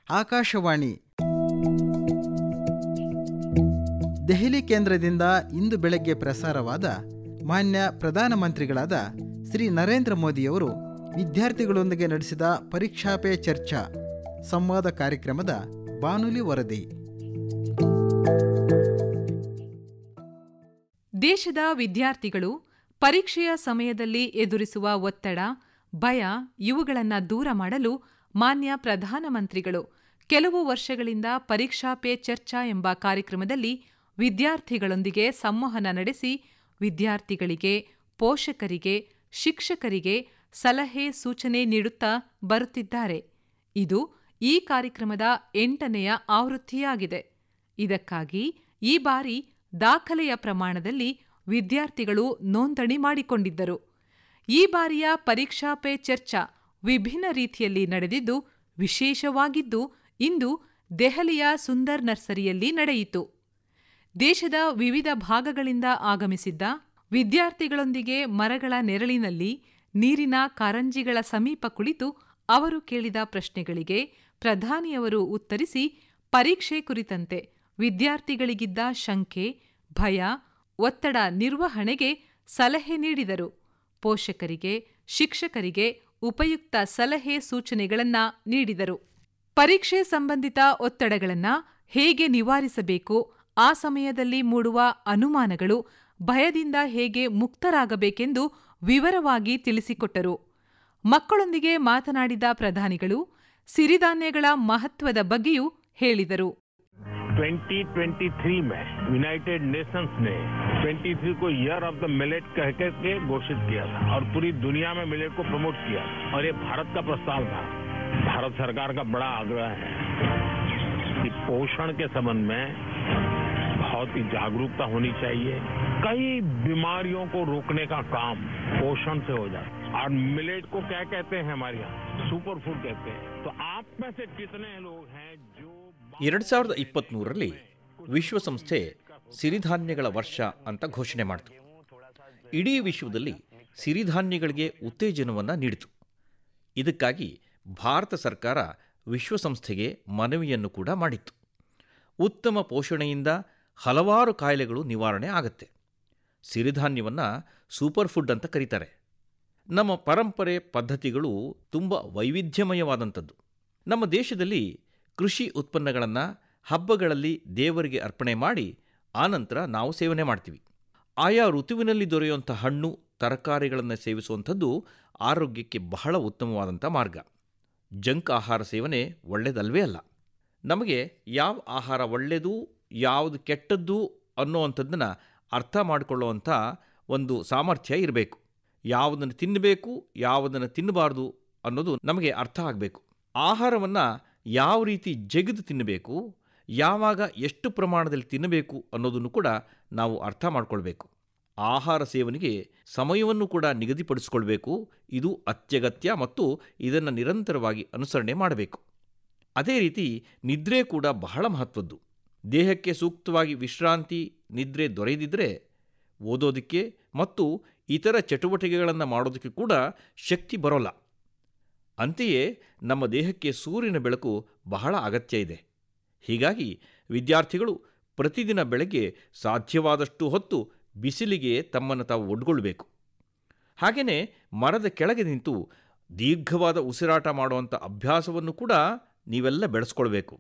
ಆಕಾಶವಾಣಿ ದೆಹಲಿ ಕೇಂದ್ರದಿಂದ ಇಂದು ಬೆಳಗ್ಗೆ ಪ್ರಸಾರವಾದ ಮಾನ್ಯ ಪ್ರಧಾನಮಂತ್ರಿಗಳಾದ ಶ್ರೀ ನರೇಂದ್ರ ಮೋದಿಯವರು ವಿದ್ಯಾರ್ಥಿಗಳೊಂದಿಗೆ ನಡೆಸಿದ ಪರೀಕ್ಷಾ ಪೇ ಚರ್ಚಾ ಸಂವಾದ ಕಾರ್ಯಕ್ರಮದ ಬಾನುಲಿ ವರದಿ. ದೇಶದ ವಿದ್ಯಾರ್ಥಿಗಳು ಪರೀಕ್ಷೆಯ ಸಮಯದಲ್ಲಿ ಎದುರಿಸುವ ಒತ್ತಡ, ಭಯ ಇವುಗಳನ್ನು ದೂರ ಮಾಡಲು ಮಾನ್ಯ ಪ್ರಧಾನಮಂತ್ರಿಗಳು ಕೆಲವು ವರ್ಷಗಳಿಂದ ಪರೀಕ್ಷಾ ಪೇ ಚರ್ಚಾ ಎಂಬ ಕಾರ್ಯಕ್ರಮದಲ್ಲಿ ವಿದ್ಯಾರ್ಥಿಗಳೊಂದಿಗೆ ಸಂವಹನ ನಡೆಸಿ ವಿದ್ಯಾರ್ಥಿಗಳಿಗೆ, ಪೋಷಕರಿಗೆ, ಶಿಕ್ಷಕರಿಗೆ ಸಲಹೆ ಸೂಚನೆ ನೀಡುತ್ತಾ ಬರುತ್ತಿದ್ದಾರೆ. ಇದು ಈ ಕಾರ್ಯಕ್ರಮದ 8ನೆಯ ಆವೃತ್ತಿಯಾಗಿದೆ. ಇದಕ್ಕಾಗಿ ಈ ಬಾರಿ ದಾಖಲೆಯ ಪ್ರಮಾಣದಲ್ಲಿ ವಿದ್ಯಾರ್ಥಿಗಳು ನೋಂದಣಿ ಮಾಡಿಕೊಂಡಿದ್ದರು. ಈ ಬಾರಿಯ ಪರೀಕ್ಷಾ ಪೇ ಚರ್ಚಾ ವಿಭಿನ್ನ ರೀತಿಯಲ್ಲಿ ನಡೆದಿದ್ದು ವಿಶೇಷವಾಗಿದ್ದು ಇಂದು ದೆಹಲಿಯ ಸುಂದರ್ ನರ್ಸರಿಯಲ್ಲಿ ನಡೆಯಿತು. ದೇಶದ ವಿವಿಧ ಭಾಗಗಳಿಂದ ಆಗಮಿಸಿದ್ದ ವಿದ್ಯಾರ್ಥಿಗಳೊಂದಿಗೆ ಮರಗಳ ನೆರಳಿನಲ್ಲಿ ನೀರಿನ ಕಾರಂಜಿಗಳ ಸಮೀಪ ಕುಳಿತು ಅವರು ಕೇಳಿದ ಪ್ರಶ್ನೆಗಳಿಗೆ ಪ್ರಧಾನಿಯವರು ಉತ್ತರಿಸಿ ಪರೀಕ್ಷೆ ಕುರಿತಂತೆ ವಿದ್ಯಾರ್ಥಿಗಳಿಗಿದ್ದ ಶಂಕೆ, ಭಯ, ಒತ್ತಡ ನಿರ್ವಹಣೆಗೆ ಸಲಹೆ ನೀಡಿದರು. ಪೋಷಕರಿಗೆ, ಶಿಕ್ಷಕರಿಗೆ ಉಪಯುಕ್ತ ಸಲಹೆ ಸೂಚನೆಗಳನ್ನು ನೀಡಿದರು. ಪರೀಕ್ಷೆ ಸಂಬಂಧಿತ ಒತ್ತಡಗಳನ್ನು ಹೇಗೆ ನಿವಾರಿಸಬೇಕು, ಆ ಸಮಯದಲ್ಲಿ ಮೂಡುವ ಅನುಮಾನಗಳು, ಭಯದಿಂದ ಹೇಗೆ ಮುಕ್ತರಾಗಬೇಕೆಂದು ವಿವರವಾಗಿ ತಿಳಿಸಿಕೊಟ್ಟರು. ಮಕ್ಕಳೊಂದಿಗೆ ಮಾತನಾಡಿದ ಪ್ರಧಾನಿಗಳು ಸಿರಿಧಾನ್ಯಗಳ ಮಹತ್ವದ ಬಗ್ಗೆಯೂ ಹೇಳಿದರು. 2023 में यूनाइटेड नेशंस ने 23 को ईयर ऑफ द मिलेट कह के घोषित किया था और पूरी दुनिया में मिलेट को प्रमोट किया और ये भारत का प्रस्ताव था. भारत सरकार का बड़ा आग्रह है कि पोषण के संबंध में बहुत ही जागरूकता होनी चाहिए. कई बीमारियों को रोकने का काम पोषण से हो जाए. और मिलेट को क्या कहते हैं हमारे यहाँ? सुपर फूड कहते हैं. तो आप में से कितने लोग हैं जो 2023ರಲ್ಲಿ ವಿಶ್ವಸಂಸ್ಥೆ ಸಿರಿಧಾನ್ಯಗಳ ವರ್ಷ ಅಂತ ಘೋಷಣೆ ಮಾಡಿತು. ಇಡೀ ವಿಶ್ವದಲ್ಲಿ ಸಿರಿಧಾನ್ಯಗಳಿಗೆ ಉತ್ತೇಜನವನ್ನು ನೀಡಿತು. ಇದಕ್ಕಾಗಿ ಭಾರತ ಸರ್ಕಾರ ವಿಶ್ವಸಂಸ್ಥೆಗೆ ಮನವಿಯನ್ನು ಕೂಡ ಮಾಡಿತ್ತು. ಉತ್ತಮ ಪೋಷಣೆಯಿಂದ ಹಲವಾರು ಕಾಯಿಲೆಗಳು ನಿವಾರಣೆ ಆಗುತ್ತೆ. ಸಿರಿಧಾನ್ಯವನ್ನು ಸೂಪರ್ ಫುಡ್ ಅಂತ ಕರೀತಾರೆ. ನಮ್ಮ ಪರಂಪರೆ ಪದ್ಧತಿಗಳು ತುಂಬ ವೈವಿಧ್ಯಮಯವಾದಂಥದ್ದು. ನಮ್ಮ ದೇಶದಲ್ಲಿ ಕೃಷಿ ಉತ್ಪನ್ನಗಳನ್ನು ಹಬ್ಬಗಳಲ್ಲಿ ದೇವರಿಗೆ ಅರ್ಪಣೆ ಮಾಡಿ ಆನಂತರ ನಾವು ಸೇವನೆ ಮಾಡ್ತೀವಿ. ಆಯಾ ಋತುವಿನಲ್ಲಿ ದೊರೆಯುವಂಥ ಹಣ್ಣು, ತರಕಾರಿಗಳನ್ನು ಸೇವಿಸುವಂಥದ್ದು ಆರೋಗ್ಯಕ್ಕೆ ಬಹಳ ಉತ್ತಮವಾದಂಥ ಮಾರ್ಗ. ಜಂಕ್ ಆಹಾರ ಸೇವನೆ ಒಳ್ಳೆಯದಲ್ವೇ ಅಲ್ಲ. ನಮಗೆ ಯಾವ ಆಹಾರ ಒಳ್ಳೆಯದು, ಯಾವುದು ಕೆಟ್ಟದ್ದು ಅನ್ನೋವಂಥದ್ದನ್ನು ಅರ್ಥ ಮಾಡಿಕೊಳ್ಳುವಂಥ ಒಂದು ಸಾಮರ್ಥ್ಯ ಇರಬೇಕು. ಯಾವುದನ್ನು ತಿನ್ನಬೇಕು, ಯಾವುದನ್ನು ತಿನ್ನಬಾರ್ದು ಅನ್ನೋದು ನಮಗೆ ಅರ್ಥ ಆಗಬೇಕು. ಆಹಾರವನ್ನು ಯಾವ ರೀತಿ ಜಗಿದು ತಿನ್ನಬೇಕು, ಯಾವಾಗ ಎಷ್ಟು ಪ್ರಮಾಣದಲ್ಲಿ ತಿನ್ನಬೇಕು ಅನ್ನೋದನ್ನು ಕೂಡ ನಾವು ಅರ್ಥ ಮಾಡಿಕೊಳ್ಬೇಕು. ಆಹಾರ ಸೇವನೆಗೆ ಸಮಯವನ್ನು ಕೂಡ ನಿಗದಿಪಡಿಸಿಕೊಳ್ಬೇಕು. ಇದು ಅತ್ಯಗತ್ಯ ಮತ್ತು ಇದನ್ನು ನಿರಂತರವಾಗಿ ಅನುಸರಣೆ ಮಾಡಬೇಕು. ಅದೇ ರೀತಿ ನಿದ್ರೆ ಕೂಡ ಬಹಳ ಮಹತ್ವದ್ದು. ದೇಹಕ್ಕೆ ಸೂಕ್ತವಾಗಿ ವಿಶ್ರಾಂತಿ, ನಿದ್ರೆ ದೊರೆಯದಿದ್ದರೆ ಓದೋದಕ್ಕೆ ಮತ್ತು ಇತರ ಚಟುವಟಿಕೆಗಳನ್ನು ಮಾಡೋದಕ್ಕೆ ಕೂಡ ಶಕ್ತಿ ಬರೋಲ್ಲ. ಅಂತೆಯೇ ನಮ್ಮ ದೇಹಕ್ಕೆ ಸೂರ್ಯನ ಬೆಳಕು ಬಹಳ ಅಗತ್ಯ ಇದೆ. ಹೀಗಾಗಿ ವಿದ್ಯಾರ್ಥಿಗಳು ಪ್ರತಿದಿನ ಬೆಳಗ್ಗೆ ಸಾಧ್ಯವಾದಷ್ಟು ಹೊತ್ತು ಬಿಸಿಲಿಗೆ ತಮ್ಮನ್ನು ತಾವು ಒಡ್ಗೊಳ್ಬೇಕು. ಹಾಗೆಯೇ ಮರದ ಕೆಳಗೆ ನಿಂತು ದೀರ್ಘವಾದ ಉಸಿರಾಟ ಮಾಡುವಂಥ ಅಭ್ಯಾಸವನ್ನು ಕೂಡ ನೀವೆಲ್ಲ ಬೆಳೆಸ್ಕೊಳ್ಬೇಕು.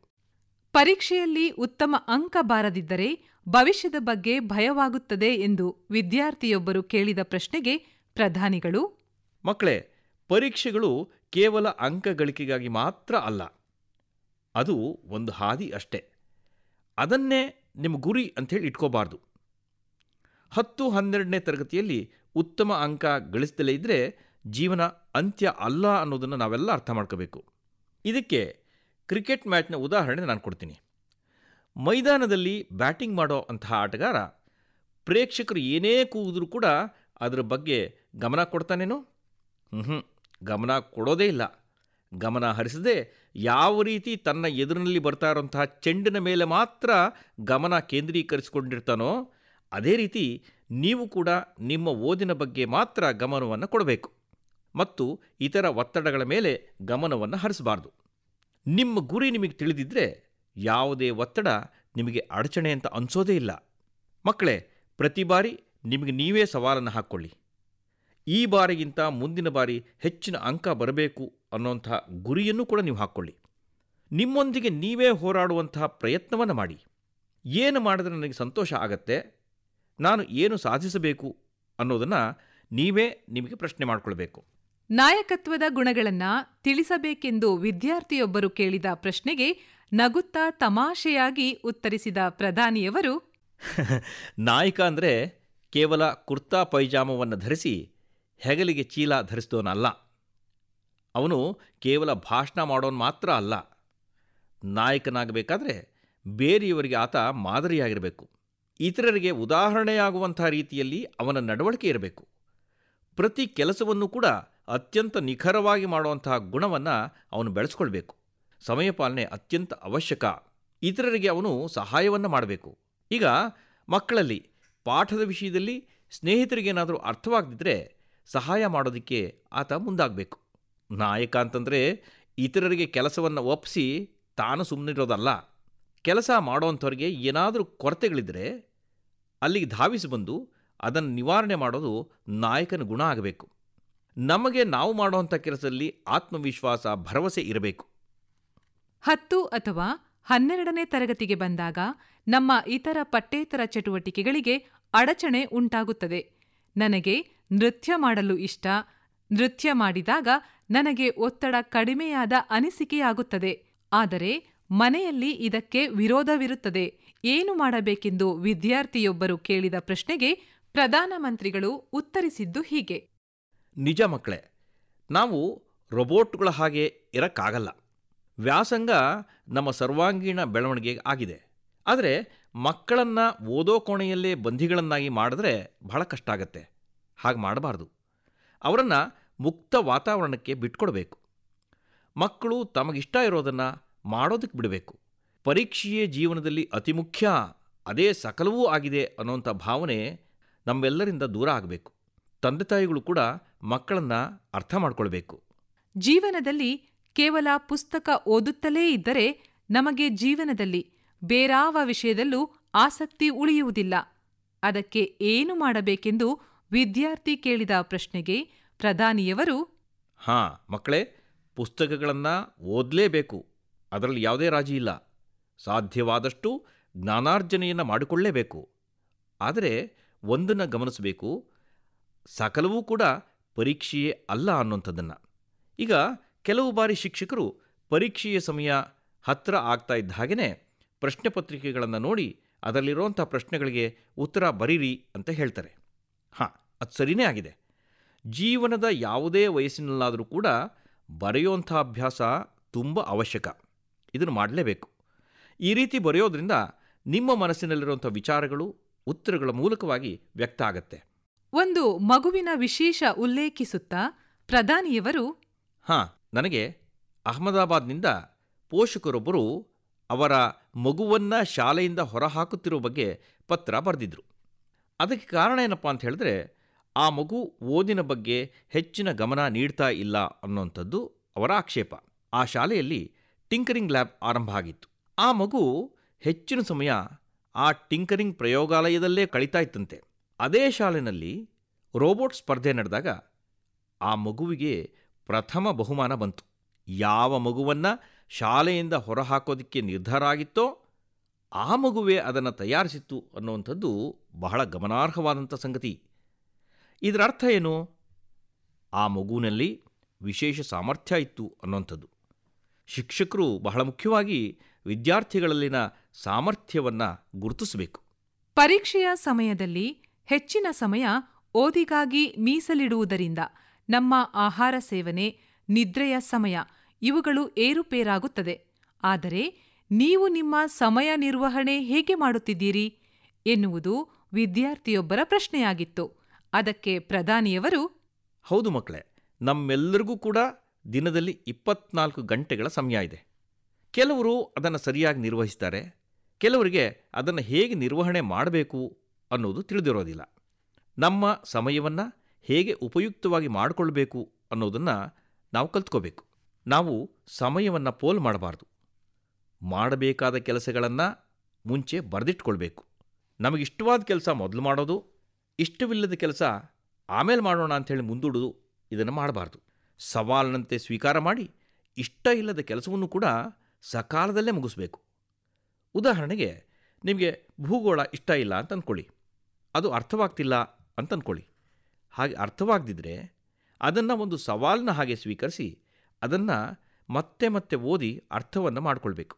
ಪರೀಕ್ಷೆಯಲ್ಲಿ ಉತ್ತಮ ಅಂಕ ಬಾರದಿದ್ದರೆ ಭವಿಷ್ಯದ ಬಗ್ಗೆ ಭಯವಾಗುತ್ತದೆ ಎಂದು ವಿದ್ಯಾರ್ಥಿಯೊಬ್ಬರು ಕೇಳಿದ ಪ್ರಶ್ನೆಗೆ ಪ್ರಧಾನಿಗಳು, ಮಕ್ಕಳೇ, ಪರೀಕ್ಷೆಗಳು ಕೇವಲ ಅಂಕ ಗಳಿಕೆಗಾಗಿ ಮಾತ್ರ ಅಲ್ಲ. ಅದು ಒಂದು ಹಾದಿ ಅಷ್ಟೇ. ಅದನ್ನೇ ನಿಮ್ಮ ಗುರಿ ಅಂಥೇಳಿ ಇಟ್ಕೋಬಾರ್ದು. 10-12ನೇ ತರಗತಿಯಲ್ಲಿ ಉತ್ತಮ ಅಂಕ ಗಳಿಸದಲೇ ಇದ್ದರೆ ಜೀವನ ಅಂತ್ಯ ಅಲ್ಲ ಅನ್ನೋದನ್ನು ನಾವೆಲ್ಲ ಅರ್ಥ ಮಾಡ್ಕೋಬೇಕು. ಇದಕ್ಕೆ ಕ್ರಿಕೆಟ್ ಮ್ಯಾಚ್ನ ಉದಾಹರಣೆ ನಾನು ಕೊಡ್ತೀನಿ. ಮೈದಾನದಲ್ಲಿ ಬ್ಯಾಟಿಂಗ್ ಮಾಡೋ ಅಂತಹ ಆಟಗಾರ ಪ್ರೇಕ್ಷಕರು ಏನೇ ಕೂಗಿದ್ರೂ ಕೂಡ ಅದರ ಬಗ್ಗೆ ಗಮನ ಕೊಡ್ತಾನೇನೋ? ಗಮನ ಕೊಡೋದೇ ಇಲ್ಲ. ಗಮನ ಹರಿಸದೆ ಯಾವ ರೀತಿ ತನ್ನ ಎದುರಿನಲ್ಲಿ ಬರ್ತಾ ಇರೋಂತಹ ಚೆಂಡಿನ ಮೇಲೆ ಮಾತ್ರ ಗಮನ ಕೇಂದ್ರೀಕರಿಸಿಕೊಂಡಿರ್ತಾನೋ ಅದೇ ರೀತಿ ನೀವು ಕೂಡ ನಿಮ್ಮ ಓದಿನ ಬಗ್ಗೆ ಮಾತ್ರ ಗಮನವನ್ನು ಕೊಡಬೇಕು ಮತ್ತು ಇತರ ಒತ್ತಡಗಳ ಮೇಲೆ ಗಮನವನ್ನು ಹರಿಸಬಾರ್ದು. ನಿಮ್ಮ ಗುರಿ ನಿಮಗೆ ತಿಳಿದಿದ್ದರೆ ಯಾವುದೇ ಒತ್ತಡ ನಿಮಗೆ ಅಡಚಣೆ ಅಂತ ಅನಿಸೋದೇ ಇಲ್ಲ. ಮಕ್ಕಳೇ, ಪ್ರತಿ ಬಾರಿ ನಿಮಗೆ ನೀವೇ ಸವಾಲನ್ನು ಹಾಕ್ಕೊಳ್ಳಿ. ಈ ಬಾರಿಗಿಂತ ಮುಂದಿನ ಬಾರಿ ಹೆಚ್ಚಿನ ಅಂಕ ಬರಬೇಕು ಅನ್ನೋಂಥ ಗುರಿಯನ್ನು ಕೂಡ ನೀವು ಹಾಕ್ಕೊಳ್ಳಿ. ನಿಮ್ಮೊಂದಿಗೆ ನೀವೇ ಹೋರಾಡುವಂತಹ ಪ್ರಯತ್ನವನ್ನು ಮಾಡಿ. ಏನು ಮಾಡಿದ್ರೆ ನನಗೆ ಸಂತೋಷ ಆಗತ್ತೆ, ನಾನು ಏನು ಸಾಧಿಸಬೇಕು ಅನ್ನೋದನ್ನು ನೀವೇ ನಿಮಗೆ ಪ್ರಶ್ನೆ ಮಾಡಿಕೊಳ್ಬೇಕು. ನಾಯಕತ್ವದ ಗುಣಗಳನ್ನು ತಿಳಿಸಬೇಕೆಂದು ವಿದ್ಯಾರ್ಥಿಯೊಬ್ಬರು ಕೇಳಿದ ಪ್ರಶ್ನೆಗೆ ನಗುತ್ತಾ ತಮಾಷೆಯಾಗಿ ಉತ್ತರಿಸಿದ ಪ್ರಧಾನಿಯವರು, ನಾಯಕ ಅಂದರೆ ಕೇವಲ ಕುರ್ತಾ ಪೈಜಾಮವನ್ನು ಧರಿಸಿ ಹೆಗಲಿಗೆ ಚೀಲ ಧರಿಸಿದವನಲ್ಲ. ಅವನು ಕೇವಲ ಭಾಷಣ ಮಾಡೋನು ಮಾತ್ರ ಅಲ್ಲ. ನಾಯಕನಾಗಬೇಕಾದ್ರೆ ಬೇರೆಯವರಿಗೆ ಆತ ಮಾದರಿಯಾಗಿರಬೇಕು. ಇತರರಿಗೆ ಉದಾಹರಣೆಯಾಗುವಂಥ ರೀತಿಯಲ್ಲಿ ಅವನ ನಡವಳಿಕೆ ಇರಬೇಕು. ಪ್ರತಿ ಕೆಲಸವನ್ನು ಕೂಡ ಅತ್ಯಂತ ನಿಖರವಾಗಿ ಮಾಡುವಂತಹ ಗುಣವನ್ನು ಅವನು ಬೆಳೆಸ್ಕೊಳ್ಬೇಕು. ಸಮಯ ಪಾಲನೆ ಅತ್ಯಂತ ಅವಶ್ಯಕ. ಇತರರಿಗೆ ಅವನು ಸಹಾಯವನ್ನು ಮಾಡಬೇಕು. ಈಗ ಮಕ್ಕಳಲ್ಲಿ ಪಾಠದ ವಿಷಯದಲ್ಲಿ ಸ್ನೇಹಿತರಿಗೇನಾದರೂ ಅರ್ಥವಾಗದಿದ್ದರೆ ಸಹಾಯ ಮಾಡೋದಕ್ಕೆ ಆತ ಮುಂದಾಗಬೇಕು. ನಾಯಕ ಅಂತಂದರೆ ಇತರರಿಗೆ ಕೆಲಸವನ್ನು ಒಪ್ಪಿಸಿ ತಾನು ಸುಮ್ಮನಿರೋದಲ್ಲ. ಕೆಲಸ ಮಾಡೋವಂಥವ್ರಿಗೆ ಏನಾದರೂ ಕೊರತೆಗಳಿದ್ದರೆ ಅಲ್ಲಿಗೆ ಧಾವಿಸಿ ಬಂದು ಅದನ್ನು ನಿವಾರಣೆ ಮಾಡೋದು ನಾಯಕನ ಗುಣ ಆಗಬೇಕು. ನಮಗೆ ನಾವು ಮಾಡುವಂಥ ಕೆಲಸದಲ್ಲಿ ಆತ್ಮವಿಶ್ವಾಸ, ಭರವಸೆ ಇರಬೇಕು. 10 ಅಥವಾ 12ನೇ ತರಗತಿಗೆ ಬಂದಾಗ ನಮ್ಮ ಇತರ ಪಠ್ಯೇತರ ಚಟುವಟಿಕೆಗಳಿಗೆ ಅಡಚಣೆ ಉಂಟಾಗುತ್ತದೆ. ನನಗೆ ನೃತ್ಯ ಮಾಡಲು ಇಷ್ಟ. ನೃತ್ಯ ಮಾಡಿದಾಗ ನನಗೆ ಒತ್ತಡ ಕಡಿಮೆಯಾದ ಅನಿಸಿಕೆಯಾಗುತ್ತದೆ. ಆದರೆ ಮನೆಯಲ್ಲಿ ಇದಕ್ಕೆ ವಿರೋಧವಿರುತ್ತದೆ. ಏನು ಮಾಡಬೇಕೆಂದು ವಿದ್ಯಾರ್ಥಿಯೊಬ್ಬರು ಕೇಳಿದ ಪ್ರಶ್ನೆಗೆ ಪ್ರಧಾನಮಂತ್ರಿಗಳು ಉತ್ತರಿಸಿದ್ದು ಹೀಗೆ: ನಿಜ ಮಕ್ಕಳೇ, ನಾವು ರೋಬೋಟ್ಗಳ ಹಾಗೆ ಇರಕ್ಕಾಗಲ್ಲ. ವ್ಯಾಸಂಗ ನಮ್ಮ ಸರ್ವಾಂಗೀಣ ಬೆಳವಣಿಗೆ ಆಗಿದೆ. ಆದರೆ ಮಕ್ಕಳನ್ನು ಓದೋ ಕೋಣೆಯಲ್ಲೇ ಬಂಧಿಗಳನ್ನಾಗಿ ಮಾಡಿದ್ರೆ ಬಹಳ ಕಷ್ಟ ಆಗತ್ತೆ. ಹಾಗೆ ಮಾಡಬಾರ್ದು. ಅವರನ್ನು ಮುಕ್ತ ವಾತಾವರಣಕ್ಕೆ ಬಿಟ್ಕೊಡ್ಬೇಕು. ಮಕ್ಕಳು ತಮಗಿಷ್ಟ ಇರೋದನ್ನು ಮಾಡೋದಕ್ಕೆ ಬಿಡಬೇಕು. ಪರೀಕ್ಷೆಯೇ ಜೀವನದಲ್ಲಿ ಅತಿ ಮುಖ್ಯ, ಅದೇ ಸಕಲವೂ ಆಗಿದೆ ಅನ್ನೋಂಥ ಭಾವನೆ ನಮ್ಮೆಲ್ಲರಿಂದ ದೂರ ಆಗಬೇಕು. ತಂದೆ ತಾಯಿಗಳು ಕೂಡ ಮಕ್ಕಳನ್ನು ಅರ್ಥ ಮಾಡ್ಕೊಳ್ಬೇಕು. ಜೀವನದಲ್ಲಿ ಕೇವಲ ಪುಸ್ತಕ ಓದುತ್ತಲೇ ಇದ್ದರೆ ನಮಗೆ ಜೀವನದಲ್ಲಿ ಬೇರಾವ ವಿಷಯದಲ್ಲೂ ಆಸಕ್ತಿ ಉಳಿಯುವುದಿಲ್ಲ. ಅದಕ್ಕೆ ಏನು ಮಾಡಬೇಕೆಂದು ವಿದ್ಯಾರ್ಥಿ ಕೇಳಿದ ಪ್ರಶ್ನೆಗೆ ಪ್ರಧಾನಿಯವರು, ಮಕ್ಕಳೇ, ಪುಸ್ತಕಗಳನ್ನು ಓದಲೇಬೇಕು. ಅದರಲ್ಲಿ ಯಾವುದೇ ರಾಜಿ ಇಲ್ಲ. ಸಾಧ್ಯವಾದಷ್ಟು ಜ್ಞಾನಾರ್ಜನೆಯನ್ನು ಮಾಡಿಕೊಳ್ಳಲೇಬೇಕು. ಆದರೆ ಒಂದನ್ನು ಗಮನಿಸಬೇಕು, ಸಕಲವೂ ಕೂಡ ಪರೀಕ್ಷೆಯೇ ಅಲ್ಲ ಅನ್ನೋಂಥದ್ದನ್ನು. ಈಗ ಕೆಲವು ಬಾರಿ ಶಿಕ್ಷಕರು ಪರೀಕ್ಷೆಯ ಸಮಯ ಹತ್ತಿರ ಆಗ್ತಾ ಇದ್ದ ಹಾಗೆಯೇ ಪ್ರಶ್ನೆ ಪತ್ರಿಕೆಗಳನ್ನು ನೋಡಿ ಅದರಲ್ಲಿರುವಂಥ ಪ್ರಶ್ನೆಗಳಿಗೆ ಉತ್ತರ ಬರೀರಿ ಅಂತ ಹೇಳ್ತಾರೆ. ಅದು ಸರಿಯೇ ಆಗಿದೆ. ಜೀವನದ ಯಾವುದೇ ವಯಸ್ಸಿನಲ್ಲಾದರೂ ಕೂಡ ಬರೆಯುವಂಥ ಅಭ್ಯಾಸ ತುಂಬ ಅವಶ್ಯಕ. ಇದನ್ನು ಮಾಡಲೇಬೇಕು. ಈ ರೀತಿ ಬರೆಯೋದ್ರಿಂದ ನಿಮ್ಮ ಮನಸ್ಸಿನಲ್ಲಿರುವಂಥ ವಿಚಾರಗಳು ಉತ್ತರಗಳ ಮೂಲಕವಾಗಿ ವ್ಯಕ್ತ ಆಗತ್ತೆ. ಒಂದು ಮಗುವಿನ ವಿಶೇಷ ಉಲ್ಲೇಖಿಸುತ್ತಾ ಪ್ರಧಾನಿಯವರು, ನನಗೆ ಅಹಮದಾಬಾದ್ನಿಂದ ಪೋಷಕರೊಬ್ಬರು ಅವರ ಮಗುವನ್ನು ಶಾಲೆಯಿಂದ ಹೊರಹಾಕುತ್ತಿರೋ ಬಗ್ಗೆ ಪತ್ರ ಬರೆದಿದ್ರು. ಅದಕ್ಕೆ ಕಾರಣ ಏನಪ್ಪ ಅಂತ ಹೇಳಿದ್ರೆ, ಆ ಮಗು ಓದಿನ ಬಗ್ಗೆ ಹೆಚ್ಚಿನ ಗಮನ ನೀಡ್ತಾ ಇಲ್ಲ ಅನ್ನೋಂಥದ್ದು ಅವರ ಆಕ್ಷೇಪ. ಆ ಶಾಲೆಯಲ್ಲಿ ಟಿಂಕರಿಂಗ್ ಲ್ಯಾಬ್ ಆರಂಭ ಆಗಿತ್ತು. ಆ ಮಗು ಹೆಚ್ಚಿನ ಸಮಯ ಆ ಟಿಂಕರಿಂಗ್ ಪ್ರಯೋಗಾಲಯದಲ್ಲೇ ಕಳೀತಾ ಇತ್ತಂತೆ. ಅದೇ ಶಾಲೆಯಲ್ಲಿ ರೋಬೋಟ್ ಸ್ಪರ್ಧೆ ನಡೆದಾಗ ಆ ಮಗುವಿಗೆ ಪ್ರಥಮ ಬಹುಮಾನ ಬಂತು. ಯಾವ ಮಗುವನ್ನು ಶಾಲೆಯಿಂದ ಹೊರಹಾಕೋದಕ್ಕೆ ನಿರ್ಧಾರ ಆಗಿತ್ತೋ ಆ ಮಗುವೇ ಅದನ್ನು ತಯಾರಿಸಿತ್ತು ಅನ್ನುವಂಥದ್ದು ಬಹಳ ಗಮನಾರ್ಹವಾದಂಥ ಸಂಗತಿ. ಇದರ ಅರ್ಥ ಏನು? ಆ ಮಗುವಿನಲ್ಲಿ ವಿಶೇಷ ಸಾಮರ್ಥ್ಯ ಇತ್ತು ಅನ್ನುವಂಥದ್ದು. ಶಿಕ್ಷಕರು ಬಹಳ ಮುಖ್ಯವಾಗಿ ವಿದ್ಯಾರ್ಥಿಗಳಲ್ಲಿನ ಸಾಮರ್ಥ್ಯವನ್ನು ಗುರುತಿಸಬೇಕು. ಪರೀಕ್ಷೆಯ ಸಮಯದಲ್ಲಿ ಹೆಚ್ಚಿನ ಸಮಯ ಓದಿಗಾಗಿ ಮೀಸಲಿಡುವುದರಿಂದ ನಮ್ಮ ಆಹಾರ ಸೇವನೆ, ನಿದ್ರೆಯ ಸಮಯ ಇವುಗಳು ಏರುಪೇರಾಗುತ್ತದೆ. ಆದರೆ ನೀವು ನಿಮ್ಮ ಸಮಯ ನಿರ್ವಹಣೆ ಹೇಗೆ ಮಾಡುತ್ತಿದ್ದೀರಿ ಎನ್ನುವುದು ವಿದ್ಯಾರ್ಥಿಯೊಬ್ಬರ ಪ್ರಶ್ನೆಯಾಗಿತ್ತು. ಅದಕ್ಕೆ ಪ್ರಧಾನಿಯವರು, ಹೌದು ಮಕ್ಕಳೇ, ನಮ್ಮೆಲ್ಲರಿಗೂ ಕೂಡ ದಿನದಲ್ಲಿ 24 ಗಂಟೆಗಳ ಸಮಯ ಇದೆ. ಕೆಲವರು ಅದನ್ನು ಸರಿಯಾಗಿ ನಿರ್ವಹಿಸ್ತಾರೆ, ಕೆಲವರಿಗೆ ಅದನ್ನು ಹೇಗೆ ನಿರ್ವಹಣೆ ಮಾಡಬೇಕು ಅನ್ನೋದು ತಿಳಿದಿರೋದಿಲ್ಲ. ನಮ್ಮ ಸಮಯವನ್ನು ಹೇಗೆ ಉಪಯುಕ್ತವಾಗಿ ಮಾಡಿಕೊಳ್ಬೇಕು ಅನ್ನೋದನ್ನು ನಾವು ಕಲ್ತ್ಕೋಬೇಕು. ನಾವು ಸಮಯವನ್ನು ಪೋಲು ಮಾಡಬಾರ್ದು. ಮಾಡಬೇಕಾದ ಕೆಲಸಗಳನ್ನು ಮುಂಚೆ ಬರೆದಿಟ್ಕೊಳ್ಬೇಕು. ನಮಗಿಷ್ಟವಾದ ಕೆಲಸ ಮೊದಲು ಮಾಡೋದು, ಇಷ್ಟವಿಲ್ಲದ ಕೆಲಸ ಆಮೇಲೆ ಮಾಡೋಣ ಅಂಥೇಳಿ ಮುಂದೂಡೋದು, ಇದನ್ನು ಮಾಡಬಾರ್ದು. ಸವಾಲಿನಂತೆ ಸ್ವೀಕಾರ ಮಾಡಿ ಇಷ್ಟ ಇಲ್ಲದ ಕೆಲಸವನ್ನು ಕೂಡ ಸಕಾಲದಲ್ಲೇ ಮುಗಿಸ್ಬೇಕು. ಉದಾಹರಣೆಗೆ, ನಿಮಗೆ ಭೂಗೋಳ ಇಷ್ಟ ಇಲ್ಲ ಅಂತ ಅಂದ್ಕೊಳ್ಳಿ, ಅದು ಅರ್ಥವಾಗ್ತಿಲ್ಲ ಅಂತ ಅಂದ್ಕೊಳ್ಳಿ. ಹಾಗೆ ಅರ್ಥವಾಗದಿದ್ದರೆ ಅದನ್ನು ಒಂದು ಸವಾಲಿನ ಹಾಗೆ ಸ್ವೀಕರಿಸಿ ಅದನ್ನು ಮತ್ತೆ ಮತ್ತೆ ಓದಿ ಅರ್ಥವನ್ನು ಮಾಡಿಕೊಳ್ಬೇಕು.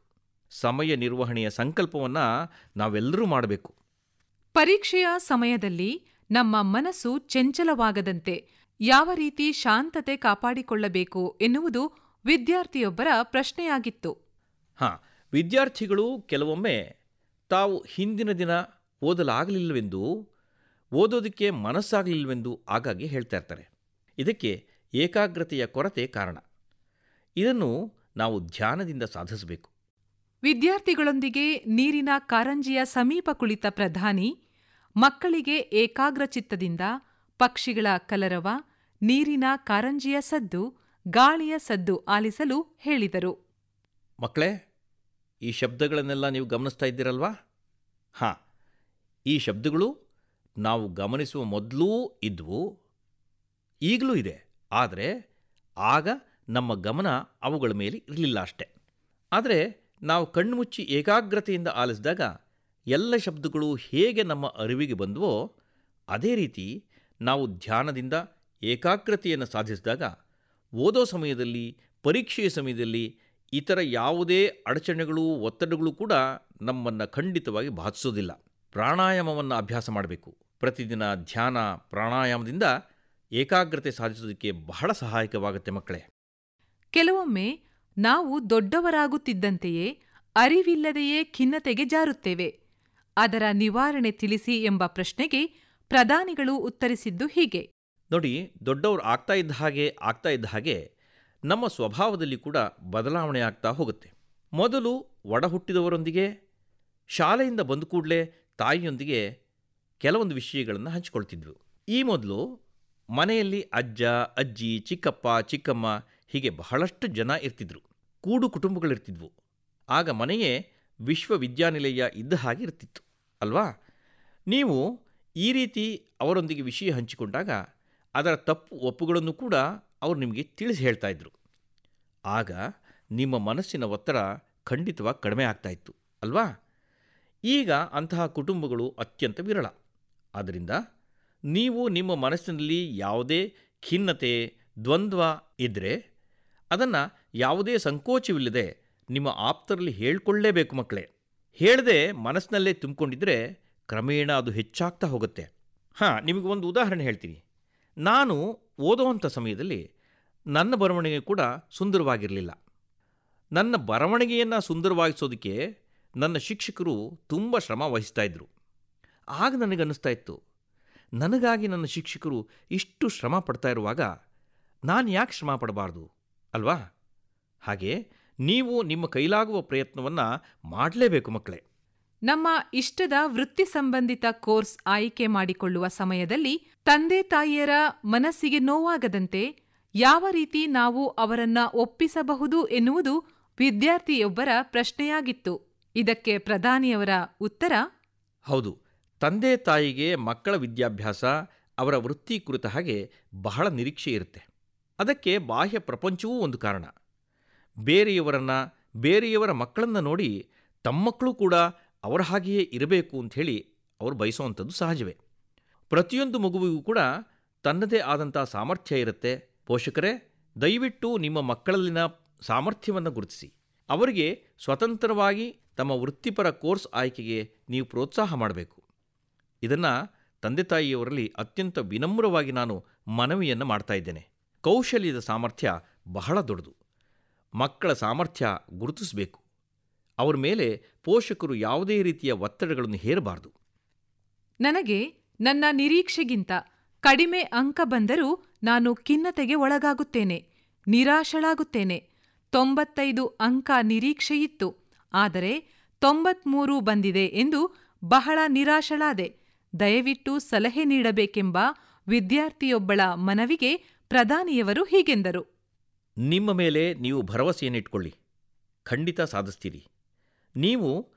ಸಮಯ ನಿರ್ವಹಣೆಯ ಸಂಕಲ್ಪವನ್ನು ನಾವೆಲ್ಲರೂ ಮಾಡಬೇಕು. ಪರೀಕ್ಷೆಯ ಸಮಯದಲ್ಲಿ ನಮ್ಮ ಮನಸ್ಸು ಚಂಚಲವಾಗದಂತೆ ಯಾವ ರೀತಿ ಶಾಂತತೆ ಕಾಪಾಡಿಕೊಳ್ಳಬೇಕು ಎನ್ನುವುದು ವಿದ್ಯಾರ್ಥಿಯೊಬ್ಬರ ಪ್ರಶ್ನೆಯಾಗಿತ್ತು. ವಿದ್ಯಾರ್ಥಿಗಳು ಕೆಲವೊಮ್ಮೆ ತಾವು ಹಿಂದಿನ ದಿನ ಓದಲಾಗಲಿಲ್ಲವೆಂದು, ಓದೋದಕ್ಕೆ ಮನಸ್ಸಾಗಲಿಲ್ಲವೆಂದು ಆಗಾಗ್ಗೆ ಹೇಳ್ತಾ ಇರ್ತಾರೆ. ಇದಕ್ಕೆ ಏಕಾಗ್ರತೆಯ ಕೊರತೆ ಕಾರಣ. ಇದನ್ನು ನಾವು ಧ್ಯಾನದಿಂದ ಸಾಧಿಸಬೇಕು. ವಿದ್ಯಾರ್ಥಿಗಳೊಂದಿಗೆ ನೀರಿನ ಕಾರಂಜಿಯ ಸಮೀಪ ಕುಳಿತ ಪ್ರಧಾನಿ ಮಕ್ಕಳಿಗೆ ಏಕಾಗ್ರಚಿತ್ತದಿಂದ ಪಕ್ಷಿಗಳ ಕಲರವ, ನೀರಿನ ಕಾರಂಜಿಯ ಸದ್ದು, ಗಾಳಿಯ ಸದ್ದು ಆಲಿಸಲು ಹೇಳಿದರು. ಮಕ್ಕಳೇ, ಈ ಶಬ್ದಗಳನ್ನೆಲ್ಲ ನೀವು ಗಮನಿಸ್ತಾ ಇದ್ದೀರಲ್ವಾ? ಈ ಶಬ್ದಗಳು ನಾವು ಗಮನಿಸುವ ಮೊದಲೂ ಇದ್ವು, ಈಗಲೂ ಇದೆ. ಆದರೆ ಆಗ ನಮ್ಮ ಗಮನ ಅವುಗಳ ಮೇಲೆ ಇರಲಿಲ್ಲ ಅಷ್ಟೆ. ಆದರೆ ನಾವು ಕಣ್ಣುಮುಚ್ಚಿ ಏಕಾಗ್ರತೆಯಿಂದ ಆಲಿಸಿದಾಗ ಎಲ್ಲ ಶಬ್ದಗಳು ಹೇಗೆ ನಮ್ಮ ಅರಿವಿಗೆ ಬಂದವೋ ಅದೇ ರೀತಿ ನಾವು ಧ್ಯಾನದಿಂದ ಏಕಾಗ್ರತೆಯನ್ನು ಸಾಧಿಸಿದಾಗ ಓದೋ ಸಮಯದಲ್ಲಿ, ಪರೀಕ್ಷೆಯ ಸಮಯದಲ್ಲಿ ಇತರ ಯಾವುದೇ ಅಡಚಣೆಗಳು, ಒತ್ತಡಗಳು ಕೂಡ ನಮ್ಮನ್ನು ಖಂಡಿತವಾಗಿ ಬಾಧಿಸೋದಿಲ್ಲ. ಪ್ರಾಣಾಯಾಮವನ್ನು ಅಭ್ಯಾಸ ಮಾಡಬೇಕು. ಪ್ರತಿದಿನ ಧ್ಯಾನ, ಪ್ರಾಣಾಯಾಮದಿಂದ ಏಕಾಗ್ರತೆ ಸಾಧಿಸೋದಕ್ಕೆ ಬಹಳ ಸಹಾಯಕವಾಗುತ್ತೆ ಮಕ್ಕಳೇ. ಕೆಲವೊಮ್ಮೆ ನಾವು ದೊಡ್ಡವರಾಗುತ್ತಿದ್ದಂತೆಯೇ ಅರಿವಿಲ್ಲದೆಯೇ ಖಿನ್ನತೆಗೆ ಜಾರುತ್ತೇವೆ. ಅದರ ನಿವಾರಣೆ ತಿಳಿಸಿ ಎಂಬ ಪ್ರಶ್ನೆಗೆ ಪ್ರಧಾನಿಗಳು ಉತ್ತರಿಸಿದ್ದು ಹೀಗೆ. ನೋಡಿ, ದೊಡ್ಡವರು ಆಗ್ತಾ ಇದ್ದ ಹಾಗೆ ನಮ್ಮ ಸ್ವಭಾವದಲ್ಲಿ ಕೂಡ ಬದಲಾವಣೆ ಆಗ್ತಾ ಹೋಗುತ್ತೆ. ಮೊದಲು ಒಡ ಹುಟ್ಟಿದವರೊಂದಿಗೆ, ಶಾಲೆಯಿಂದ ಬಂದ ಕೂಡಲೇ ತಾಯಿಯೊಂದಿಗೆ ಕೆಲವೊಂದು ವಿಷಯಗಳನ್ನು ಹಂಚಿಕೊಳ್ತಿದ್ವು. ಈ ಮೊದಲು ಮನೆಯಲ್ಲಿ ಅಜ್ಜ, ಅಜ್ಜಿ, ಚಿಕ್ಕಪ್ಪ, ಚಿಕ್ಕಮ್ಮ ಹೀಗೆ ಬಹಳಷ್ಟು ಜನ ಇರ್ತಿದ್ರು. ಕೂಡು ಕುಟುಂಬಗಳಿರ್ತಿದ್ವು. ಆಗ ಮನೆಯೇ ವಿಶ್ವವಿದ್ಯಾನಿಲಯ ಇದ್ದ ಹಾಗೆ ಇರ್ತಿತ್ತು ಅಲ್ವಾ? ನೀವು ಈ ರೀತಿ ಅವರೊಂದಿಗೆ ವಿಷಯ ಹಂಚಿಕೊಂಡಾಗ ಅದರ ತಪ್ಪು ಒಪ್ಪುಗಳನ್ನು ಕೂಡ ಅವರು ನಿಮಗೆ ತಿಳಿಸಿ ಹೇಳ್ತಾ ಇದ್ರು. ಆಗ ನಿಮ್ಮ ಮನಸ್ಸಿನ ಒತ್ತಡ ಖಂಡಿತವಾಗಿ ಕಡಿಮೆ ಆಗ್ತಾಯಿತ್ತು ಅಲ್ವಾ? ಈಗ ಅಂತಹ ಕುಟುಂಬಗಳು ಅತ್ಯಂತ ವಿರಳ. ಆದ್ದರಿಂದ ನೀವು ನಿಮ್ಮ ಮನಸ್ಸಿನಲ್ಲಿ ಯಾವುದೇ ಖಿನ್ನತೆ, ದ್ವಂದ್ವ ಇದ್ದರೆ ಅದನ್ನು ಯಾವುದೇ ಸಂಕೋಚವಿಲ್ಲದೆ ನಿಮ್ಮ ಆಪ್ತರಲ್ಲಿ ಹೇಳ್ಕೊಳ್ಳೇಬೇಕು ಮಕ್ಕಳೇ. ಹೇಳದೆ ಮನಸ್ಸಿನಲ್ಲೇ ತುಂಬಿಕೊಂಡಿದ್ದರೆ ಕ್ರಮೇಣ ಅದು ಹೆಚ್ಚಾಗ್ತಾ ಹೋಗುತ್ತೆ. ನಿಮಗೆ ಒಂದು ಉದಾಹರಣೆ ಹೇಳ್ತೀನಿ. ನಾನು ಓದುವಂಥ ಸಮಯದಲ್ಲಿ ನನ್ನ ಬರವಣಿಗೆ ಕೂಡ ಸುಂದರವಾಗಿರಲಿಲ್ಲ. ನನ್ನ ಬರವಣಿಗೆಯನ್ನು ಸುಂದರವಾಗಿಸೋದಕ್ಕೆ ನನ್ನ ಶಿಕ್ಷಕರು ತುಂಬ ಶ್ರಮ ವಹಿಸ್ತಾಯಿದ್ರು. ಆಗ ನನಗನ್ನಿಸ್ತಾ ಇತ್ತು, ನನಗಾಗಿ ನನ್ನ ಶಿಕ್ಷಕರು ಇಷ್ಟು ಶ್ರಮ ಪಡ್ತಾ ಇರುವಾಗ ನಾನು ಯಾಕೆ ಶ್ರಮ ಪಡಬಾರ್ದು ಅಲ್ವಾ? ಹಾಗೆ ನೀವು ನಿಮ್ಮ ಕೈಲಾಗುವ ಪ್ರಯತ್ನವನ್ನು ಮಾಡಲೇಬೇಕು ಮಕ್ಕಳೇ. ನಮ್ಮ ಇಷ್ಟದ ವೃತ್ತಿ ಸಂಬಂಧಿತ ಕೋರ್ಸ್ ಆಯ್ಕೆ ಮಾಡಿಕೊಳ್ಳುವ ಸಮಯದಲ್ಲಿ ತಂದೆ ತಾಯಿಯರ ಮನಸ್ಸಿಗೆ ನೋವಾಗದಂತೆ ಯಾವ ರೀತಿ ನಾವು ಅವರನ್ನ ಒಪ್ಪಿಸಬಹುದು ಎನ್ನುವುದು ವಿದ್ಯಾರ್ಥಿಯೊಬ್ಬರ ಪ್ರಶ್ನೆಯಾಗಿತ್ತು. ಇದಕ್ಕೆ ಪ್ರಧಾನಿಯವರ ಉತ್ತರ: ಹೌದು, ತಂದೆ ತಾಯಿಗೆ ಮಕ್ಕಳ ವಿದ್ಯಾಭ್ಯಾಸ, ಅವರ ವೃತ್ತಿ ಕುರಿತ ಹಾಗೆ ಬಹಳ ನಿರೀಕ್ಷೆ ಇರುತ್ತೆ. ಅದಕ್ಕೆ ಬಾಹ್ಯ ಪ್ರಪಂಚವೂ ಒಂದು ಕಾರಣ. ಬೇರೆಯವರ ಮಕ್ಕಳನ್ನು ನೋಡಿ ತಮ್ಮ ಮಕ್ಕಳು ಕೂಡ ಅವರ ಹಾಗೆಯೇ ಇರಬೇಕು ಅಂಥೇಳಿ ಅವರು ಬಯಸುವಂಥದ್ದು ಸಹಜವೇ. ಪ್ರತಿಯೊಂದು ಮಗುವಿಗೂ ಕೂಡ ತನ್ನದೇ ಆದಂಥ ಸಾಮರ್ಥ್ಯ ಇರುತ್ತೆ. ಪೋಷಕರೇ, ದಯವಿಟ್ಟು ನಿಮ್ಮ ಮಕ್ಕಳಲ್ಲಿನ ಸಾಮರ್ಥ್ಯವನ್ನು ಗುರುತಿಸಿ ಅವರಿಗೆ ಸ್ವತಂತ್ರವಾಗಿ ತಮ್ಮ ವೃತ್ತಿಪರ ಕೋರ್ಸ್ ಆಯ್ಕೆಗೆ ನೀವು ಪ್ರೋತ್ಸಾಹ ಮಾಡಬೇಕು. ಇದನ್ನು ತಂದೆ ತಾಯಿಯವರಲ್ಲಿ ಅತ್ಯಂತ ವಿನಮ್ರವಾಗಿ ನಾನು ಮನವಿಯನ್ನು ಮಾಡ್ತಾ ಇದ್ದೇನೆ. ಕೌಶಲ್ಯದ ಸಾಮರ್ಥ್ಯ ಬಹಳ ದೊಡ್ಡದು. ಮಕ್ಕಳ ಸಾಮರ್ಥ್ಯ ಗುರುತಿಸಬೇಕು. ಅವರ ಮೇಲೆ ಪೋಷಕರು ಯಾವುದೇ ರೀತಿಯ ಒತ್ತಡಗಳನ್ನು ಹೇರಬಾರದು. ನನಗೆ ನನ್ನ ನಿರೀಕ್ಷೆಗಿಂತ ಕಡಿಮೆ ಅಂಕ ಬಂದರೂ ನಾನು ಖಿನ್ನತೆಗೆ ಒಳಗಾಗುತ್ತೇನೆ, ನಿರಾಶಳಾಗುತ್ತೇನೆ. 95 ಅಂಕ ನಿರೀಕ್ಷೆಯಿತ್ತು, ಆದರೆ 93 ಬಂದಿದೆ ಎಂದು ಬಹಳ ನಿರಾಶಳಾದೆ. ದಯವಿಟ್ಟು ಸಲಹೆ ನೀಡಬೇಕೆಂಬ ವಿದ್ಯಾರ್ಥಿಯೊಬ್ಬಳ ಮನವಿಗೆ ಪ್ರಧಾನಿಯವರು ಹೀಗೆಂದರು: ನಿಮ್ಮ ಮೇಲೆ ನೀವು ಭರವಸೆಯನ್ನಿಟ್ಕೊಳ್ಳಿ, ಖಂಡಿತ ಸಾಧಿಸ್ತೀರಿ. ನೀವು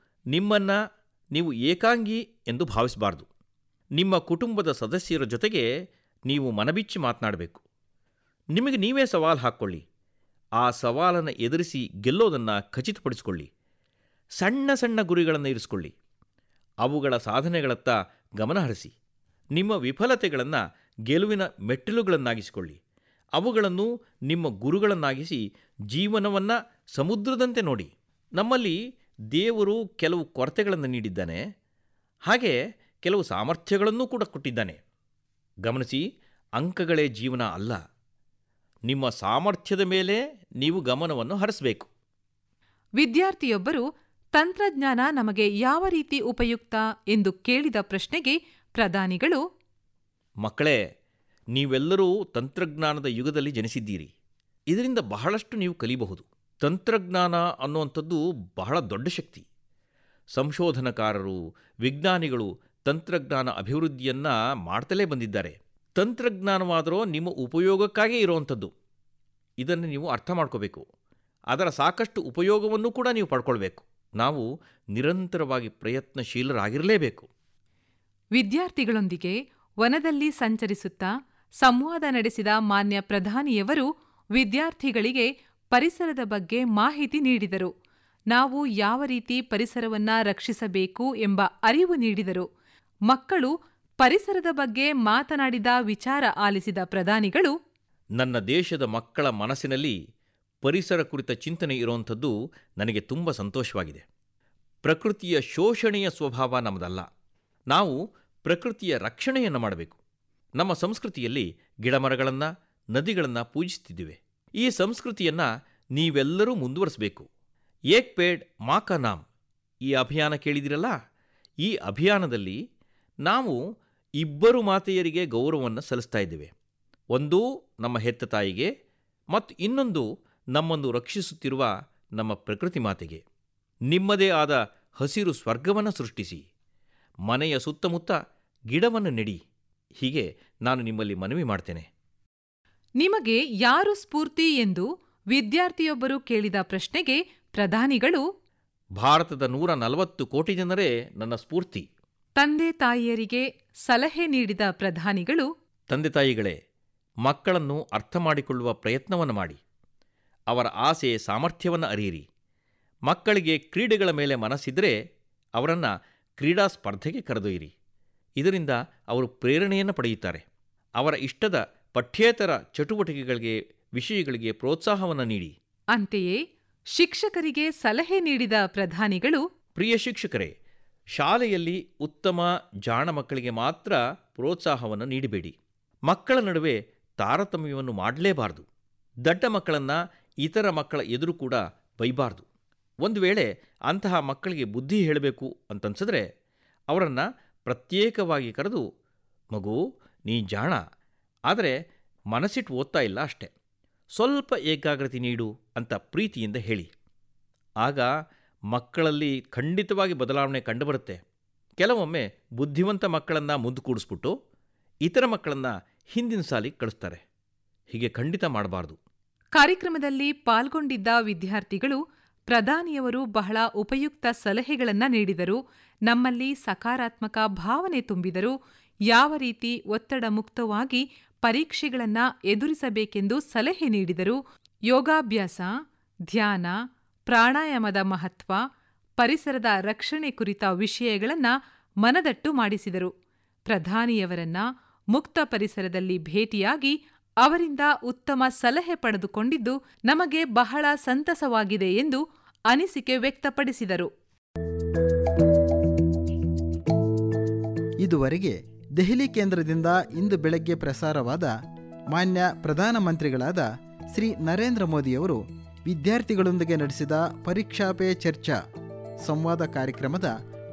ನಿಮ್ಮನ್ನು ನೀವು ಏಕಾಂಗಿ ಎಂದು ಭಾವಿಸಬಾರ್ದು. ನಿಮ್ಮ ಕುಟುಂಬದ ಸದಸ್ಯರ ಜೊತೆಗೆ ನೀವು ಮನಬಿಚ್ಚಿ ಮಾತನಾಡಬೇಕು. ನಿಮಗೆ ನೀವೇ ಸವಾಲು ಹಾಕ್ಕೊಳ್ಳಿ. ಆ ಸವಾಲನ್ನು ಎದುರಿಸಿ ಗೆಲ್ಲೋದನ್ನು ಖಚಿತಪಡಿಸಿಕೊಳ್ಳಿ. ಸಣ್ಣ ಸಣ್ಣ ಗುರಿಗಳನ್ನು ಇರಿಸಿಕೊಳ್ಳಿ. ಅವುಗಳ ಸಾಧನೆಗಳತ್ತ ಗಮನಹರಿಸಿ. ನಿಮ್ಮ ವಿಫಲತೆಗಳನ್ನು ಗೆಲುವಿನ ಮೆಟ್ಟಿಲುಗಳನ್ನಾಗಿಸಿಕೊಳ್ಳಿ. ಅವುಗಳನ್ನು ನಿಮ್ಮ ಗುರುಗಳನ್ನಾಗಿಸಿ ಜೀವನವನ್ನು ಸಮುದ್ರದಂತೆ ನೋಡಿ. ನಮ್ಮಲ್ಲಿ ದೇವರು ಕೆಲವು ಕೊರತೆಗಳನ್ನು ನೀಡಿದ್ದಾನೆ, ಹಾಗೆ ಕೆಲವು ಸಾಮರ್ಥ್ಯಗಳನ್ನೂ ಕೂಡ ಕೊಟ್ಟಿದ್ದಾನೆ. ಗಮನಿಸಿ, ಅಂಕಗಳೇ ಜೀವನ ಅಲ್ಲ. ನಿಮ್ಮ ಸಾಮರ್ಥ್ಯದ ಮೇಲೆ ನೀವು ಗಮನವನ್ನು ಹರಿಸಬೇಕು. ವಿದ್ಯಾರ್ಥಿಯೊಬ್ಬರು ತಂತ್ರಜ್ಞಾನ ನಮಗೆ ಯಾವ ರೀತಿ ಉಪಯುಕ್ತ ಎಂದು ಕೇಳಿದ ಪ್ರಶ್ನೆಗೆ ಪ್ರಧಾನಿಗಳು, ಮಕ್ಕಳೇ, ನೀವೆಲ್ಲರೂ ತಂತ್ರಜ್ಞಾನದ ಯುಗದಲ್ಲಿ ಜನಿಸಿದ್ದೀರಿ. ಇದರಿಂದ ಬಹಳಷ್ಟು ನೀವು ಕಲಿಯಬಹುದು. ತಂತ್ರಜ್ಞಾನ ಅನ್ನುವಂಥದ್ದು ಬಹಳ ದೊಡ್ಡ ಶಕ್ತಿ. ಸಂಶೋಧನಕಾರರು, ವಿಜ್ಞಾನಿಗಳು ತಂತ್ರಜ್ಞಾನ ಅಭಿವೃದ್ಧಿಯನ್ನು ಮಾಡ್ತಲೇ ಬಂದಿದ್ದಾರೆ. ತಂತ್ರಜ್ಞಾನವಾದರೂ ನಿಮ್ಮ ಉಪಯೋಗಕ್ಕಾಗೇ ಇರುವಂಥದ್ದು. ಇದನ್ನು ನೀವು ಅರ್ಥ ಮಾಡ್ಕೋಬೇಕು. ಅದರ ಸಾಕಷ್ಟು ಉಪಯೋಗವನ್ನು ಕೂಡ ನೀವು ಪಡ್ಕೊಳ್ಬೇಕು. ನಾವು ನಿರಂತರವಾಗಿ ಪ್ರಯತ್ನಶೀಲರಾಗಿರಲೇಬೇಕು. ವಿದ್ಯಾರ್ಥಿಗಳೊಂದಿಗೆ ವನದಲ್ಲಿ ಸಂಚರಿಸುತ್ತಾ ಸಂವಾದ ನಡೆಸಿದ ಮಾನ್ಯ ಪ್ರಧಾನಿಯವರು ವಿದ್ಯಾರ್ಥಿಗಳಿಗೆ ಪರಿಸರದ ಬಗ್ಗೆ ಮಾಹಿತಿ ನೀಡಿದರು. ನಾವು ಯಾವ ರೀತಿ ಪರಿಸರವನ್ನು ರಕ್ಷಿಸಬೇಕು ಎಂಬ ಅರಿವು ನೀಡಿದರು. ಮಕ್ಕಳು ಪರಿಸರದ ಬಗ್ಗೆ ಮಾತನಾಡಿದ ವಿಚಾರ ಆಲಿಸಿದ ಪ್ರಧಾನಿಗಳು, ನನ್ನ ದೇಶದ ಮಕ್ಕಳ ಮನಸ್ಸಿನಲ್ಲಿ ಪರಿಸರ ಕುರಿತ ಚಿಂತನೆ ಇರುವಂಥದ್ದು ನನಗೆ ತುಂಬ ಸಂತೋಷವಾಗಿದೆ. ಪ್ರಕೃತಿಯ ಶೋಷಣೆಯ ಸ್ವಭಾವ ನಮ್ಮದಲ್ಲ. ನಾವು ಪ್ರಕೃತಿಯ ರಕ್ಷಣೆಯನ್ನು ಮಾಡಬೇಕು. ನಮ್ಮ ಸಂಸ್ಕೃತಿಯಲ್ಲಿ ಗಿಡಮರಗಳನ್ನು, ನದಿಗಳನ್ನು ಪೂಜಿಸುತ್ತಿದ್ದೇವೆ. ಈ ಸಂಸ್ಕೃತಿಯನ್ನು ನೀವೆಲ್ಲರೂ ಮುಂದುವರಿಸಬೇಕು. ಏಕ್ ಪೇಡ್ ಮಾ ಕಾ ನಾಮ್ ಈ ಅಭಿಯಾನ ಕೇಳಿದಿರಲ್ಲ? ಈ ಅಭಿಯಾನದಲ್ಲಿ ನಾವು ಇಬ್ಬರು ಮಾತೆಯರಿಗೆ ಗೌರವವನ್ನು ಸಲ್ಲಿಸ್ತಾ ಇದ್ದೇವೆ. ಒಂದು ನಮ್ಮ ಹೆತ್ತ ತಾಯಿಗೆ ಮತ್ತು ಇನ್ನೊಂದು ನಮ್ಮನ್ನು ರಕ್ಷಿಸುತ್ತಿರುವ ನಮ್ಮ ಪ್ರಕೃತಿ ಮಾತೆಗೆ. ನಿಮ್ಮದೇ ಆದ ಹಸಿರು ಸ್ವರ್ಗವನ್ನು ಸೃಷ್ಟಿಸಿ, ಮನೆಯ ಸುತ್ತಮುತ್ತ ಗಿಡವನ್ನು ನೆಡಿ. ಹೀಗೆ ನಾನು ನಿಮ್ಮಲ್ಲಿ ಮನವಿ ಮಾಡ್ತೇನೆ. ನಿಮಗೆ ಯಾರು ಸ್ಫೂರ್ತಿ ಎಂದು ವಿದ್ಯಾರ್ಥಿಯೊಬ್ಬರು ಕೇಳಿದ ಪ್ರಶ್ನೆಗೆ ಪ್ರಧಾನಿಗಳು, ಭಾರತದ 140 ಕೋಟಿ ಜನರೇ ನನ್ನ ಸ್ಫೂರ್ತಿ. ತಂದೆ ತಾಯಿಯರಿಗೆ ಸಲಹೆ ನೀಡಿದ ಪ್ರಧಾನಿಗಳು, ತಂದೆ ತಾಯಿಗಳೇ, ಮಕ್ಕಳನ್ನು ಅರ್ಥ ಮಾಡಿಕೊಳ್ಳುವ ಪ್ರಯತ್ನವನ್ನು ಮಾಡಿ. ಅವರ ಆಸೆ ಸಾಮರ್ಥ್ಯವನ್ನು ಅರಿಯಿರಿ. ಮಕ್ಕಳಿಗೆ ಕ್ರೀಡೆಗಳ ಮೇಲೆ ಮನಸ್ಸಿದ್ದರೆ ಅವರನ್ನು ಕ್ರೀಡಾ ಸ್ಪರ್ಧೆಗೆ ಕರೆದೊಯ್ಯಿರಿ. ಇದರಿಂದ ಅವರು ಪ್ರೇರಣೆಯನ್ನು ಪಡೆಯುತ್ತಾರೆ. ಅವರ ಇಷ್ಟದ ಪಠ್ಯೇತರ ಚಟುವಟಿಕೆಗಳಿಗೆ, ವಿಷಯಗಳಿಗೆ ಪ್ರೋತ್ಸಾಹವನ್ನು ನೀಡಿ. ಅಂತೆಯೇ ಶಿಕ್ಷಕರಿಗೆ ಸಲಹೆ ನೀಡಿದ ಪ್ರಧಾನಿಗಳು, ಪ್ರಿಯ ಶಿಕ್ಷಕರೇ, ಶಾಲೆಯಲ್ಲಿ ಉತ್ತಮ ಜಾಣ ಮಕ್ಕಳಿಗೆ ಮಾತ್ರ ಪ್ರೋತ್ಸಾಹವನ್ನು ನೀಡಬೇಡಿ. ಮಕ್ಕಳ ನಡುವೆ ತಾರತಮ್ಯವನ್ನು ಮಾಡಲೇಬಾರದು. ದಡ್ಡ ಮಕ್ಕಳನ್ನು ಇತರ ಮಕ್ಕಳ ಎದುರು ಕೂಡ ಬೈಬಾರ್ದು. ಒಂದು ವೇಳೆ ಅಂತಹ ಮಕ್ಕಳಿಗೆ ಬುದ್ಧಿ ಹೇಳಬೇಕು ಅಂತನ್ಸಿದ್ರೆ ಅವರನ್ನು ಪ್ರತ್ಯೇಕವಾಗಿ ಕರೆದು, ಮಗು, ನೀ ಜಾಣ, ಆದರೆ ಮನಸ್ಸಿಟ್ಟು ಓದ್ತಾ ಇಲ್ಲ ಅಷ್ಟೆ, ಸ್ವಲ್ಪ ಏಕಾಗ್ರತೆ ನೀಡು ಅಂತ ಪ್ರೀತಿಯಿಂದ ಹೇಳಿ. ಆಗ ಮಕ್ಕಳಲ್ಲಿ ಖಂಡಿತವಾಗಿ ಬದಲಾವಣೆ ಕಂಡುಬರುತ್ತೆ. ಕೆಲವೊಮ್ಮೆ ಬುದ್ಧಿವಂತ ಮಕ್ಕಳನ್ನು ಮುಂದೆ ಕೂಡಿಸ್ಬಿಟ್ಟು ಇತರ ಮಕ್ಕಳನ್ನು ಹಿಂದಿನ ಸಾಲಿಗೆ ಕಳಿಸ್ತಾರೆ. ಹೀಗೆ ಖಂಡಿತ ಮಾಡಬಾರ್ದು. ಕಾರ್ಯಕ್ರಮದಲ್ಲಿ ಪಾಲ್ಗೊಂಡಿದ್ದ ವಿದ್ಯಾರ್ಥಿಗಳು ಪ್ರಧಾನಿಯವರು ಬಹಳ ಉಪಯುಕ್ತ ಸಲಹೆಗಳನ್ನು ನೀಡಿದರು. ನಮ್ಮಲ್ಲಿ ಸಕಾರಾತ್ಮಕ ಭಾವನೆ ತುಂಬಿದರು. ಯಾವ ರೀತಿ ಒತ್ತಡ ಮುಕ್ತವಾಗಿ ಪರೀಕ್ಷೆಗಳನ್ನು ಎದುರಿಸಬೇಕೆಂದು ಸಲಹೆ ನೀಡಿದರು. ಯೋಗಾಭ್ಯಾಸ, ಧ್ಯಾನ, ಪ್ರಾಣಾಯಾಮದ ಮಹತ್ವ, ಪರಿಸರದ ರಕ್ಷಣೆ ಕುರಿತ ವಿಷಯಗಳನ್ನು ಮನದಟ್ಟು ಮಾಡಿಸಿದರು. ಪ್ರಧಾನಿಯವರನ್ನ ಮುಕ್ತ ಪರಿಸರದಲ್ಲಿ ಭೇಟಿಯಾಗಿ ಅವರಿಂದ ಉತ್ತಮ ಸಲಹೆ ಪಡೆದುಕೊಂಡಿದ್ದು ನಮಗೆ ಬಹಳ ಸಂತಸವಾಗಿದೆ ಎಂದು ಅನಿಸಿಕೆ ವ್ಯಕ್ತಪಡಿಸಿದರು. ಇದುವರೆಗೆ ದೆಹಲಿ ಕೇಂದ್ರದಿಂದ ಇಂದು ಬೆಳಗ್ಗೆ ಪ್ರಸಾರವಾದ ಮಾನ್ಯ ಪ್ರಧಾನಮಂತ್ರಿಗಳಾದ ಶ್ರೀ ನರೇಂದ್ರ ಮೋದಿಯವರು ವಿದ್ಯಾರ್ಥಿಗಳೊಂದಿಗೆ ನಡೆಸಿದ ಪರೀಕ್ಷಾ ಪೇ ಚರ್ಚಾ ಸಂವಾದ ಕಾರ್ಯಕ್ರಮದ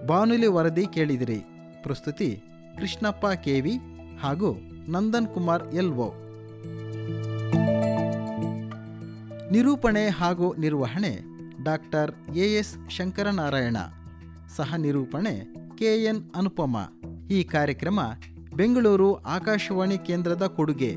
ಬಾನುಲಿ ವರದಿ ಕೇಳಿದಿರಿ. ಪ್ರಸ್ತುತಿ ಕೃಷ್ಣಪ್ಪ ಕೆವಿ ಹಾಗೂ ನಂದನ್ ಕುಮಾರ್ ಎಲ್ಒ. ನಿರೂಪಣೆ ಹಾಗೂ ನಿರ್ವಹಣೆ ಡಾಕ್ಟರ್ ಎಎಸ್ ಶಂಕರನಾರಾಯಣ. ಸಹ ನಿರೂಪಣೆ ಕೆಎನ್ ಅನುಪಮ. ಈ ಕಾರ್ಯಕ್ರಮ ಬೆಂಗಳೂರು ಆಕಾಶವಾಣಿ ಕೇಂದ್ರದ ಕೊಡುಗೆ.